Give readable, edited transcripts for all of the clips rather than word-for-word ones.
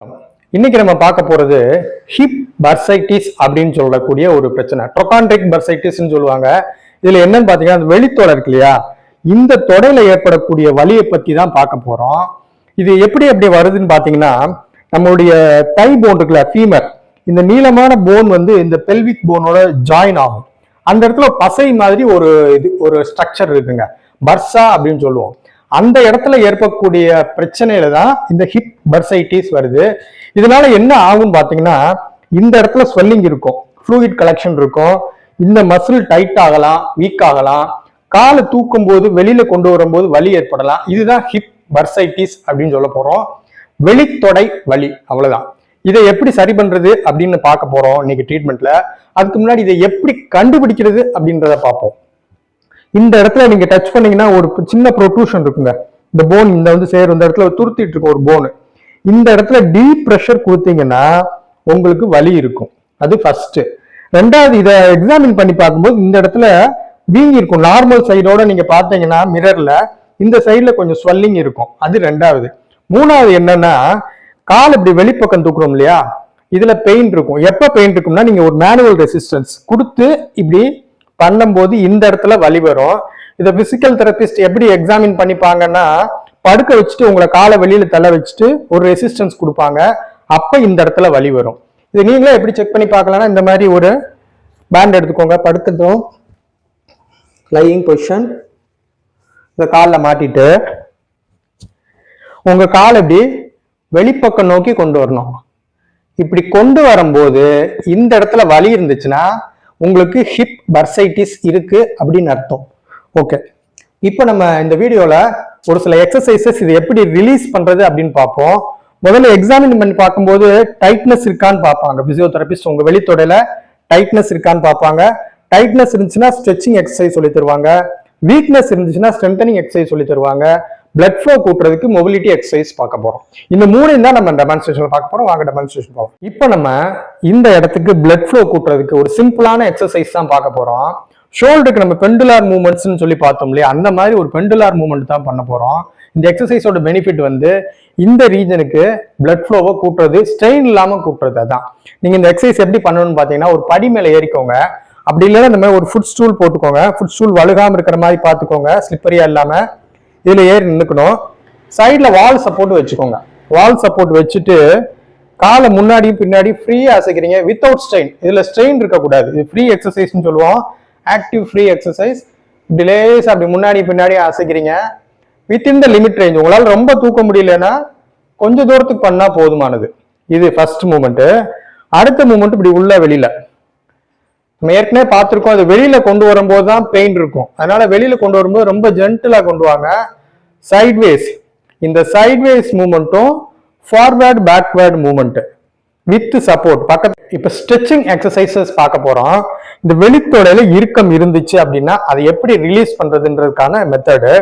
இன்னைக்கு நம்ம பார்க்க போறது ஹிப் பர்சைட்டிஸ் அப்படின்னு சொல்லக்கூடிய ஒரு பிரச்சனை. ட்ரோகான்ட்ரிக் பர்சைட்டிஸ்ன்னு சொல்லுவாங்க. இதுல என்னன்னு பாத்தீங்கன்னா அந்த வெளித்தொடை இருக்கு இல்லையா, இந்த தொடையில ஏற்படக்கூடிய வலியை பத்தி தான் பார்க்க போறோம். இது எப்படி வருதுன்னு பாத்தீங்கன்னா, நம்மளுடைய டை போன் இருக்குல்ல, ஃபீமர், இந்த நீளமான போன் வந்து இந்த பெல்விக் போனோட ஜாயின் ஆகும். அந்த இடத்துல பசை மாதிரி ஒரு ஸ்ட்ரக்சர் இருக்குங்க, பர்சா அப்படின்னு சொல்லுவோம். அந்த இடத்துல ஏற்படக்கூடிய பிரச்சனையில தான் இந்த ஹிப் பர்சைட்டிஸ் வருது. இதனால என்ன ஆகும் பாத்தீங்கன்னா, இந்த இடத்துல ஸ்வெல்லிங் இருக்கும், ஃப்ளூயிட் கலெக்ஷன் இருக்கும், இந்த மசில் டைட் ஆகலாம், வீக் ஆகலாம், காலை தூக்கும் போது வெளியில கொண்டு வரும்போது வலி ஏற்படலாம். இதுதான் ஹிப் பர்சைட்டிஸ் அப்படின்னு சொல்ல போறோம். வெளித்தொடை வலி, அவ்வளவுதான். இதை எப்படி சரி பண்றது அப்படின்னு பார்க்க போறோம் இன்னைக்கு ட்ரீட்மெண்ட்ல. அதுக்கு முன்னாடி இதை எப்படி கண்டுபிடிக்கிறது அப்படின்றத பார்ப்போம். இந்த இடத்துல நீங்க டச் பண்ணீங்கன்னா ஒரு சின்ன ப்ரொட்ரூஷன் இருக்குங்க, இந்த போன் இந்த வந்து சேரும், இந்த இடத்துல துருத்திட்டு இருக்கும் ஒரு போனு. இந்த இடத்துல டீப் ப்ரெஷர் கொடுத்தீங்கன்னா உங்களுக்கு வலி இருக்கும். அது ஃபர்ஸ்ட். ரெண்டாவது, இதை எக்ஸாமின் பண்ணி பார்க்கும்போது இந்த இடத்துல வீங்கி இருக்கும். நார்மல் சைடோட நீங்க பார்த்தீங்கன்னா மிரர்ல இந்த சைட்ல கொஞ்சம் ஸ்வெல்லிங் இருக்கும். அது ரெண்டாவது. மூணாவது என்னன்னா, கால் இப்படி வெளிப்பக்கம் தூக்குறோம் இல்லையா, இதுல பெயின் இருக்கும். எப்ப பெயின் இருக்கும்னா, நீங்க ஒரு மேனுவல் ரெசிஸ்டன்ஸ் கொடுத்து இப்படி பண்ணும்போது இந்த இடத்துல வலி வரும். இதை பிசிக்கல் தெரபிஸ்ட் எப்படி எக்ஸாமின் பண்ணிப்பாங்கன்னா, படுக்க வச்சுட்டு உங்களை காலை வெளியில தள்ள வச்சுட்டு ஒரு ரெசிஸ்டன்ஸ் கொடுப்பாங்க. அப்ப இந்த இடத்துல வலி வரும். இது நீங்களே எப்படி செக் பண்ணி பார்க்கலாம்னா, இந்த மாதிரி ஒரு பேண்ட் எடுத்துக்கோங்க, படுக்கட்டும், லையிங் பொசிஷன், இந்த காலில் மாட்டிட்டு உங்க காலை இப்படி வெளிப்பக்கம் நோக்கி கொண்டு வரணும். இப்படி கொண்டு வரும்போது இந்த இடத்துல வலி இருந்துச்சுன்னா உங்களுக்கு ஹிப் பர்சைட்டிஸ் இருக்கு அப்படின்னு அர்த்தம். ஓகே, இப்போ நம்ம இந்த வீடியோல ஒரு சில எக்ஸசைசஸ் இது எப்படி ரிலீஸ் பண்றது அப்படின்னு பார்ப்போம். முதல்ல எக்ஸாமின் பண்ணி பார்க்கும்போது டைட்னஸ் இருக்கான்னு பார்ப்பாங்க பிசியோதெரபிஸ்ட். உங்க வெளித்தொடையில டைட்னஸ் இருக்கான்னு பார்ப்பாங்க. டைட்னஸ் இருந்துச்சுன்னா ஸ்ட்ரெச்சிங் எக்ஸசைஸ் சொல்லி தருவாங்க. வீக்னஸ் இருந்துச்சுன்னா ஸ்ட்ரென்தனிங் எக்ஸசைஸ் சொல்லி தருவாங்க. பிளட் ஃப்ளோ கூட்டுறதுக்கு மொபிலிட்டி எக்ஸசைஸ் பார்க்க போறோம். இந்த மூணையும் தான் நம்ம டெமான்ஸ்ட்ரேஷன் பார்க்க போறோம். வாங்க டெமான்ஸ்ட்ரேஷன் போறோம். இப்போ நம்ம இந்த இடத்துக்கு பிளட் ஃப்ளோ கூட்டுறதுக்கு ஒரு சிம்பிளான எக்ஸசைஸ் தான் பார்க்க போறோம். ஷோல்டருக்கு நம்ம பெண்டுலார் மூவ்மெண்ட்ஸ்னு சொல்லி பார்த்தோம் இல்லையா, அந்த மாதிரி ஒரு பெண்டுலார் மூவ்மெண்ட் தான் பண்ண போறோம். இந்த எக்ஸசைஸோட பெனிஃபிட் வந்து இந்த ரீஜனுக்கு பிளட் ஃப்ளோவை கூட்டுறது, ஸ்ட்ரெயின் இல்லாம கூட்டுறது. அதான் நீங்க இந்த எக்ஸசைஸ் எப்படி பண்ணணும்னு பாத்தீங்கன்னா, ஒரு படி மேல ஏறிக்கோங்க, அப்படி இல்லைன்னா இந்த மாதிரி ஒரு ஃபுட் ஸ்டூல் போட்டுக்கோங்க. ஃபுட் ஸ்டூல் வழுகாம இருக்கிற மாதிரி பார்த்துக்கோங்க, ஸ்லிப்பரியா இல்லாம. இதுல ஏறி நின்னுக்கணும். சைட்ல வால் சப்போர்ட் வச்சுக்கோங்க. வால் சப்போர்ட் வச்சுட்டு காலை முன்னாடியும் பின்னாடி ஃப்ரீயா அசைக்கிறீங்க, வித்தவுட் ஸ்ட்ரெயின். இதுல ஸ்ட்ரெயின் இருக்கக்கூடாது. இது ஃப்ரீ எக்ஸசைஸ்ன்னு சொல்லுவோம், ஆக்டிவ் ஃப்ரீ எக்ஸசைஸ். டிலேஸ் அப்படி முன்னாடி பின்னாடி அசைக்கிறீங்க, வித்தின் த லிமிட் ரேஞ்ச். உங்களால ரொம்ப தூக்க முடியலன்னா கொஞ்சம் தூரத்துக்கு பண்ணா போதுமானது. இது ஃபர்ஸ்ட் மூமெண்ட். அடுத்த மூமெண்ட் இப்படி உள்ள வெளியில நம்ம ஏற்கனவே பார்த்துருக்கோம். அது வெளியில கொண்டு வரும்போது தான் பெயின் இருக்கும். அதனால வெளியில கொண்டு வரும்போது ரொம்ப ஜென்டிலா கொண்டு வாங்க. சைட்வேஸ், இந்த சைட்வேஸ் மூமெண்ட்டும் forward backward movement with support பக்கத்து. இப்ப ஸ்ட்ரெச்சிங் எக்ஸசைசஸ் பார்க்க போறோம். இந்த வெளித்தொடையில இறுக்கம் இருந்துச்சு அப்படின்னா அதை எப்படி ரிலீஸ் பண்றதுன்றதுக்கான மெத்தடு.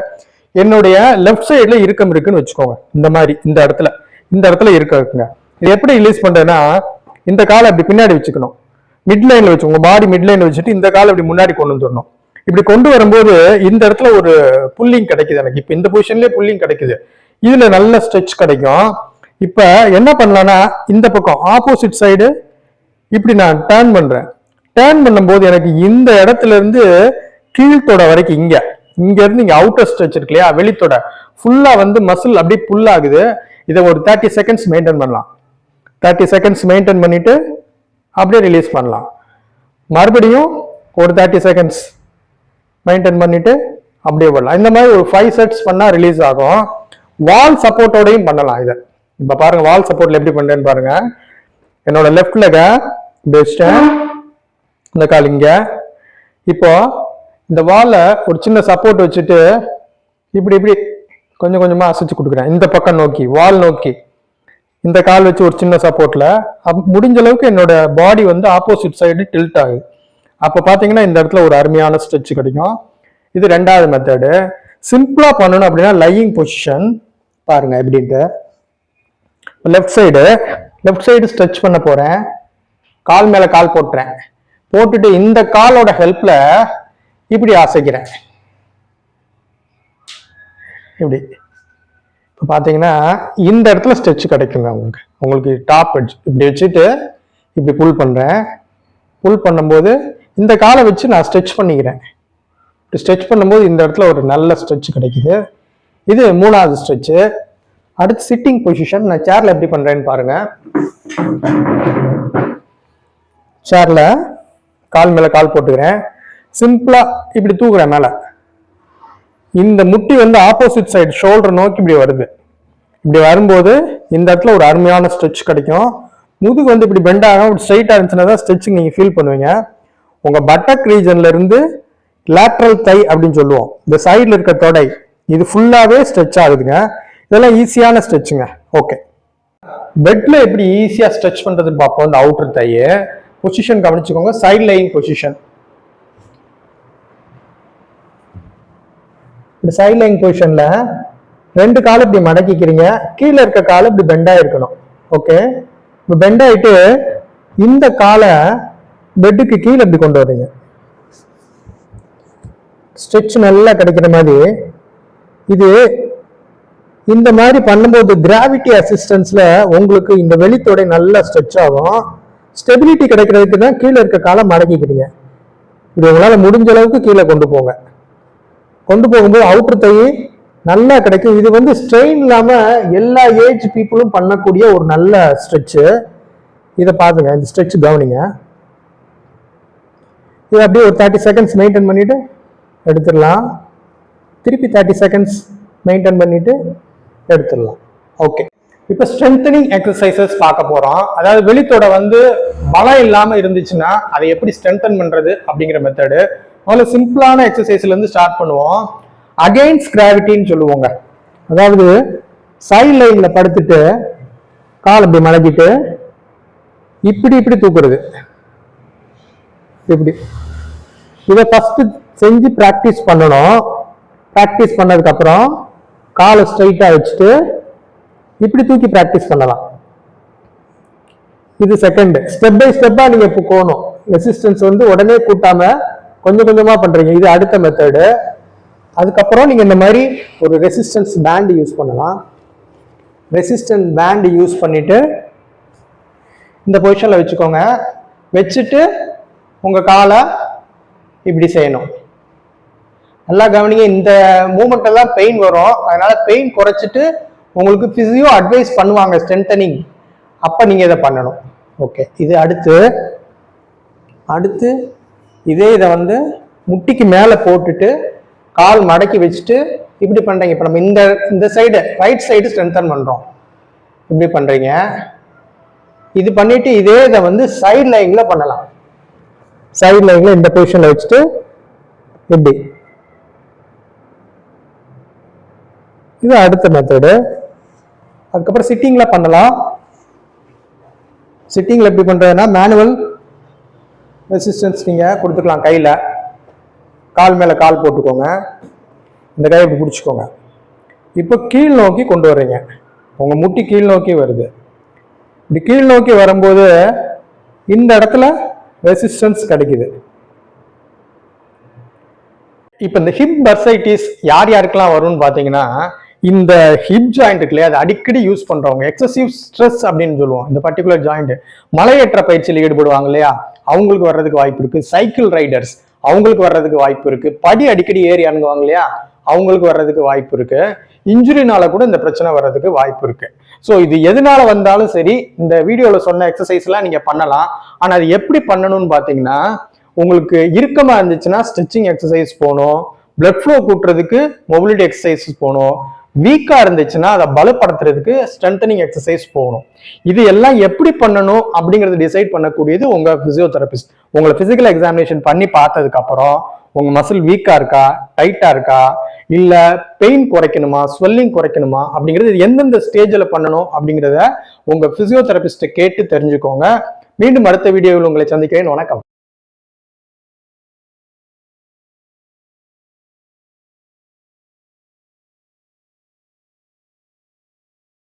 என்னுடைய லெஃப்ட் சைட்ல இறுக்கம் இருக்குன்னு வச்சுக்கோங்க. இந்த மாதிரி இந்த இடத்துல இறுக்கம் இருக்குங்க. இது எப்படி ரிலீஸ் பண்றேன்னா, இந்த காலை அப்படி பின்னாடி வச்சுக்கணும், மிட் லைன்ல வச்சு, உங்க பாடி மிட் லைன்ல வச்சுட்டு இந்த காலை அப்படி முன்னாடி கொண்டு வந்துடணும். இப்படி கொண்டு வரும்போது இந்த இடத்துல ஒரு புல்லிங் கிடைக்குது எனக்கு. இப்ப இந்த பொசிஷன்லயே புல்லிங் கிடைக்குது. இதுல நல்ல ஸ்ட்ரெச் கிடைக்கும். இப்ப என்ன பண்ணலாம்னா, இந்த பக்கம் ஆப்போசிட் சைடு இப்படி நான் டேர்ன் பண்றேன். டேர்ன் பண்ணும்போது எனக்கு இந்த இடத்துல இருந்து கீழ்த்தொடை வரைக்கும் இங்க இருந்து இங்க அவுட்டர் ஸ்ட்ரெச் இருக்கு இல்லையா, வெளித்தொடை ஃபுல்லா வந்து மசில் அப்படியே புல் ஆகுது. இதை ஒரு 30 செகண்ட்ஸ் மெயின்டைன் பண்ணலாம். 30 செகண்ட்ஸ் மெயின்டைன் பண்ணிட்டு அப்படியே ரிலீஸ் பண்ணலாம். மறுபடியும் ஒரு 30 செகண்ட்ஸ் மெயின்டைன் பண்ணிட்டு அப்படியே பண்ணலாம். இந்த மாதிரி ஒரு 5 செட்ஸ் பண்ணா ரிலீஸ் ஆகும். வால் சப்போர்ட்டோடையும் பண்ணலாம் இதை. இப்ப பாருங்க, வால் சப்போர்ட்ல எப்படி பண்றேன்னு பாருங்க. என்னோட லெஃப்ட் லெக வச்சுட்டேன், இந்த கால் இங்க. இப்போ இந்த வாலை ஒரு சின்ன சப்போர்ட் வச்சுட்டு இப்படி கொஞ்சம் கொஞ்சமா அசைச்சு கொடுக்குறேன். இந்த பக்கம் நோக்கி, வால் நோக்கி இந்த கால் வச்சு ஒரு சின்ன சப்போர்ட்ல முடிஞ்ச அளவுக்கு என்னோட பாடி வந்து ஆப்போசிட் சைடு டில்ட் ஆகுது. அப்ப பாத்தீங்கன்னா இந்த இடத்துல ஒரு அருமையான ஸ்ட்ரெச் கிடைக்கும். இது ரெண்டாவது மெத்தடு. சிம்பிளா பண்ணணும் அப்படின்னா லையிங் பொசிஷன் பாருங்க எப்படின்ட்டு. லெஃப்ட் சைடு ஸ்ட்ரெச் பண்ண போறேன். கால் மேல கால் போட்டுறேன். போட்டுட்டு இந்த காலோட ஹெல்ப்ல இப்படி அசைக்கிறேன். இப்படி இப்ப பாத்தீங்கன்னா இந்த இடத்துல ஸ்ட்ரெச் கிடைக்குங்க உங்களுக்கு. உங்களுக்கு டாப் எட்ஜ் இப்படி வச்சுட்டு இப்படி புல் பண்ணுறேன். புல் பண்ணும்போது இந்த காலை வச்சு நான் ஸ்ட்ரெச் பண்ணிக்கிறேன். ஸ்ட்ரெச் பண்ணும்போது இந்த இடத்துல ஒரு நல்ல ஸ்ட்ரெச் கிடைக்குது. இது 3வது ஸ்ட்ரெச்சு. அடுத்து சிட்டிங் பொசிஷன். நான் சேர்ல எப்படி பண்றேன்னு பாருங்க. சேர்ல கால் மேல கால் போட்டுக்கிறேன். சிம்பிளா இப்படி தூக்குறேன் மேல. இந்த முட்டி வந்து ஆப்போசிட் சைடு ஷோல்டர் நோக்கி இப்படி வருது. இப்படி வரும்போது இந்த இடத்துல ஒரு அருமையான ஸ்ட்ரெச் கிடைக்கும். முதுகு வந்து இப்படி பெண்ட் ஆகும். ஸ்ட்ரைட்டா இருந்துச்சுன்னா தான் ஸ்ட்ரெச்சிங் நீங்க ஃபீல் பண்ணுவீங்க. உங்க பட்டக் ரீஜன்ல இருந்து லேட்ரல் தை அப்படின்னு சொல்லுவோம், இந்த சைட்ல இருக்க தொடை, இது ஃபுல்லாவே ஸ்ட்ரெச் ஆகுதுங்க. இதெல்லாம் ஈஸியான ஸ்ட்ரெச்சுங்க. ஓகே, பெட்ல எப்படி ஈஸியா ஸ்ட்ரெச் பண்றதுன்னு பார்ப்போம். இந்த அவுட்டர் தையை பொசிஷன் கவனிச்சுக்கோங்க. Side lying position. இந்த சைட் லையிங் பொசிஷன்ல 2 காலை இப்படி மடக்கிக்கிறீங்க. கீழே இருக்க காலை இப்படி பெண்டா இருக்கணும். ஓகே, இப்போ பெண்ட் ஆயிட்டு இந்த காலை பெட்டுக்கு கீழே இப்படி கொண்டு வரீங்க. ஸ்ட்ரெச் நல்லா கிடைக்கிற மாதிரி. இது இந்த மாதிரி பண்ணும்போது கிராவிட்டி அசிஸ்டன்ஸ்ல உங்களுக்கு இந்த வெளித்தோடை நல்லா ஸ்ட்ரெச் ஆகும். ஸ்டெபிலிட்டி கிடைக்கிறதுக்கு தான் கீழே இருக்க காலை மடக்கிக்கிறீங்க. இது உங்களால் முடிஞ்ச அளவுக்கு கீழே கொண்டு போங்க. கொண்டு போகும்போது அவுட்டர் தை நல்லா கிடைக்கும். இது வந்து ஸ்ட்ரெயின் இல்லாம எல்லா ஏஜ் பீப்புளும் பண்ணக்கூடிய ஒரு நல்ல ஸ்ட்ரெச்சு. இதை பாருங்க, இந்த ஸ்ட்ரெச் கவனிங்க. இது அப்படியே ஒரு 30 செகண்ட்ஸ் மெயின்டைன் பண்ணிட்டு எடுத்துடலாம். திருப்பி 30 செகண்ட்ஸ் மெயின்டைன் பண்ணிட்டு எடுத்துடலாம். ஓகே, இப்போ ஸ்ட்ரென்தனிங் எக்ஸசைசஸ் பார்க்க போறோம். அதாவது வெளித்தோட வந்து பலம் இல்லாம இருந்துச்சுன்னா அதை எப்படி ஸ்ட்ரென்தன் பண்றது அப்படிங்கிற மெத்தடு. முதல்ல சிம்பிளான எக்ஸசைஸ்ல இருந்து ஸ்டார்ட் பண்ணுவோம். அகைன்ஸ்ட் கிராவிட்டின்னு சொல்லுவோங்க. அதாவது சைட் லைன்ல படுத்துட்டு கால் அப்படி மடக்கிட்டு இப்படி இப்படி தூக்குறது. இப்படி இதை ஃபர்ஸ்ட் செஞ்சு ப்ராக்டிஸ் பண்ணணும். ப்ராக்டிஸ் பண்ணதுக்கு அப்புறம் காலை ஸ்ட்ரைட்டா வச்சுட்டு இப்படி தூக்கி ப்ராக்டிஸ் பண்ணலாம். இது செகண்ட். ஸ்டெப் பை ஸ்டெப்பா நீங்க இப்போ போகணும். ரெசிஸ்டன்ஸ் வந்து உடனே கூட்டாம கொஞ்சம் கொஞ்சமா பண்றீங்க. இது அடுத்த மெத்தடு. அதுக்கப்புறம் நீங்க இந்த மாதிரி ஒரு ரெசிஸ்டன்ஸ் பேண்ட் யூஸ் பண்ணலாம். ரெசிஸ்டன்ஸ் பேண்ட் யூஸ் பண்ணிட்டு இந்த பொசிஷன்ல வச்சுக்கோங்க. வச்சுட்டு உங்க காலை இப்படி செய்யணும். நல்லா கவனிங்க. இந்த மூமெண்ட் எல்லாம் பெயின் வரும். அதனால பெயின் குறைச்சிட்டு உங்களுக்கு பிசியோ அட்வைஸ் பண்ணுவாங்க ஸ்ட்ரென்தனிங். அப்ப நீங்க இதை பண்ணணும். ஓகே, இது அடுத்து இதே இதை வந்து முட்டிக்கு மேல போட்டுட்டு கால் மடக்கி வச்சுட்டு இப்படி பண்றீங்க. இப்ப நம்ம இந்த சைடு ரைட் சைடு ஸ்ட்ரென்தன் பண்றோம். இப்படி பண்றீங்க. இது பண்ணிட்டு இதே இதை வந்து சைட் லைன்ல பண்ணலாம். சைட் லைன்ல இந்த பொசிஷன்ல வச்சுட்டு இப்படி. இது அடுத்த மெத்தடு. அதுக்கப்புறம் சிட்டிங்ல பண்ணலாம். சிட்டிங்ல எப்படி பண்றதுன்னா மேனுவல் ரெசிஸ்டன்ஸ் நீங்க கொடுத்துக்கலாம். கையில கால் மேல கால் போட்டுக்கோங்க. இந்த கையை இப்படி பிடிச்சிக்கோங்க. இப்போ கீழ் நோக்கி கொண்டு வர்றீங்க. உங்க முட்டி கீழ் நோக்கி வருது. இப்படி கீழ் நோக்கி வரும்போது இந்த இடத்துல ரெசிஸ்டன்ஸ் கிடைக்குது. இப்ப இந்த ஹிப் பர்சைட்டிஸ் யார் யாருக்கெல்லாம் வரும்னு பாத்தீங்கன்னா, இந்த ஹிப் ஜாயிண்ட் இருக்குல்லையா, அது அடிக்கடி யூஸ் பண்றவங்க, எக்ஸசிவ் ஸ்ட்ரெஸ் அப்படின்னு சொல்லுவோம். இந்த பர்டிகுலர் ஜாயிண்ட் மலையேற்ற பயிற்சியில் ஈடுபடுவாங்க இல்லையா, அவங்களுக்கு வர்றதுக்கு வாய்ப்பு இருக்கு. சைக்கிள் ரைடர்ஸ் அவங்களுக்கு வர்றதுக்கு வாய்ப்பு இருக்கு. படி அடிக்கடி ஏறி அணுகுவாங்க இல்லையா, அவங்களுக்கு வர்றதுக்கு வாய்ப்பு இருக்கு. இன்ஜுரினால கூட இந்த பிரச்சனை வர்றதுக்கு வாய்ப்பு இருக்கு. ஸோ இது எதனால வந்தாலும் சரி, இந்த வீடியோல சொன்ன எக்ஸசைஸ்லாம் நீங்க பண்ணலாம். ஆனா அது எப்படி பண்ணணும்னு பாத்தீங்கன்னா, உங்களுக்கு இறுக்கமா இருந்துச்சுன்னா ஸ்ட்ரெச்சிங் எக்ஸசைஸ் போகணும். பிளட் ஃப்ளோ கூட்டுறதுக்கு மொபிலிட்டி எக்ஸசைஸ் போகணும். வீக்கா இருந்துச்சுன்னா அதை பலப்படுத்துறதுக்கு ஸ்ட்ரென்தனிங் எக்ஸசைஸ் போகணும். இது எல்லாம் எப்படி பண்ணணும் அப்படிங்கறது டிசைட் பண்ணக்கூடியது உங்க பிசியோதெரபிஸ்ட். உங்களை பிசிக்கல் எக்ஸாமினேஷன் பண்ணி பார்த்ததுக்கு அப்புறம் உங்க மசில் வீக்கா இருக்கா, டைட்டா இருக்கா, இல்ல பெயின் குறைக்கணுமா, ஸ்வெல்லிங் குறைக்கணுமா அப்படிங்கிறது எந்தெந்த ஸ்டேஜ்ல பண்ணணும் அப்படிங்கிறத உங்க பிசியோதெரபிஸ்ட கேட்டு தெரிஞ்சுக்கோங்க. மீண்டும் அடுத்த வீடியோவில் உங்களை சந்திக்கிறேன். வணக்கம்.